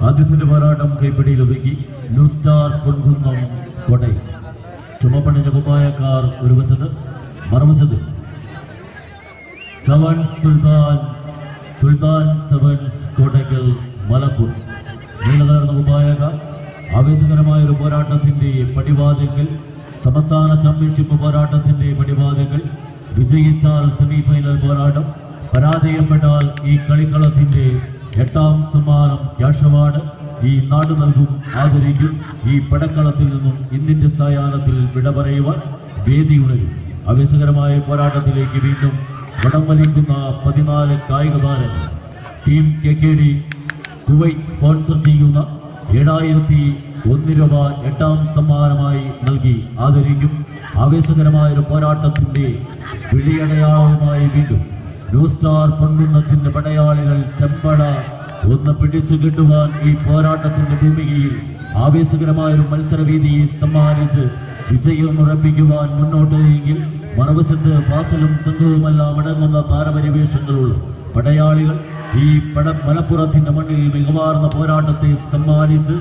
ആദ്യത്തിന്റെ പോരാട്ടം കൈപ്പിടിയിൽ ഒതുക്കി new star Ponkunnam Kottayam. ചുമപ്പണിഞ്ഞ കുപ്പായക്കാർ ഒരു വശത്ത്, മറുവശത്ത് സുൽത്താൻ സെവൻസ് കോട്ടയ്ക്കൽ മലപ്പൂർ. നീലകലർന്ന കുപ്പായക്കാർ ആവേശകരമായ ഒരു പോരാട്ടത്തിന്റെ പടിവാതിൽക്കൽ, സംസ്ഥാന ചാമ്പ്യൻഷിപ്പ് പോരാട്ടത്തിന്റെ പടിവാതിൽക്കൽ. വിജയിച്ചാൽ സെമിഫൈനൽ പോരാട്ടം, പരാജയപ്പെട്ടാൽ ഈ കളിക്കളത്തിന്റെ 8ാം സമ്മാനം ക്യാഷ് അവാർഡ് ഈ നാട് നൽകും, ആദരിക്കും. ഈ പടക്കളത്തിൽ നിന്നും ഇന്നിന്റെ സായാഹ്നത്തിൽ വിട പറയുവാൻ വേദി ഉണരും. ആവേശകരമായ പോരാട്ടത്തിലേക്ക് വീണ്ടും വടം വലിക്കുന്ന 14 കായിക താരങ്ങൾ. ടീം KKD കുവൈറ്റ് സ്പോൺസർ ചെയ്യുന്ന 7001 രൂപ 8ാം സമ്മാനമായി നൽകി ആദരിക്കും. ആവേശകരമായ ഒരു പോരാട്ടത്തിന്റെ വിളിയടയാളവുമായി വീണ്ടും ന്യൂ സ്റ്റാർ പൊൻകുന്നത്തിന്റെ പടയാളികൾ ചെമ്പട ഒന്ന് പിടിച്ചു കിട്ടുവാൻ ഈ പോരാട്ടത്തിന്റെ ഭൂമികയിൽ ആവേശകരമായ ഒരു മത്സരവേദിയെ സമ്മാനിച്ച് വിജയം ഉറപ്പിക്കുവാൻ മുന്നോട്ട് എങ്കിൽ മറുവശത്ത് ഫാസലും സംഘവുമെല്ലാം അടങ്ങുന്ന താരപരിവേഷങ്ങളുള്ള പടയാളികൾ ഈ മലപ്പുറത്തിന്റെ മണ്ണിൽ മികവാർന്ന പോരാട്ടത്തെ സമ്മാനിച്ച്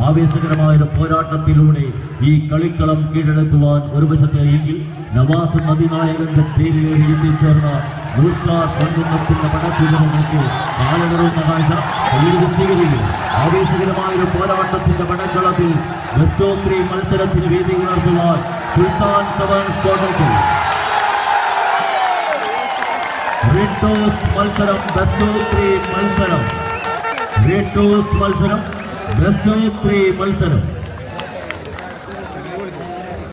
ആവേശകരമായ ഒരു പോരാട്ടത്തിലൂടെ ഈ കളിക്കളം കീഴടക്കുവാൻ ഒരു വശത്ത് എങ്കിൽ നവാസ് നദിനായകന്റെ പേരിലേറി എത്തിച്ചേർന്ന ന്യൂ സ്റ്റാർ പൊൻകുന്നത്തിന്റെ പടക്കുതിരകൾക്ക് കാലടറുന്ന കാഴ്ച സ്വീകരിക്കും. ആവേശകരമായ ഒരു പോരാട്ടത്തിന്റെ പടക്കളത്തിൽ ബെസ്റ്റ് ഓഫ് 3 മത്സരത്തിന് വേദി ഉണർത്തുവാൻ സുൽത്താൻ സെവൻസ് കോട്ടയ്ക്കൽ റെഡ്ഡോസ് മത്സരം, ബെസ്റ്റ് ഓഫ് 3 മത്സരം, റെഡ്ഡോസ് മത്സരം, ബെസ്റ്റ് ഓഫ് 3 മത്സരം.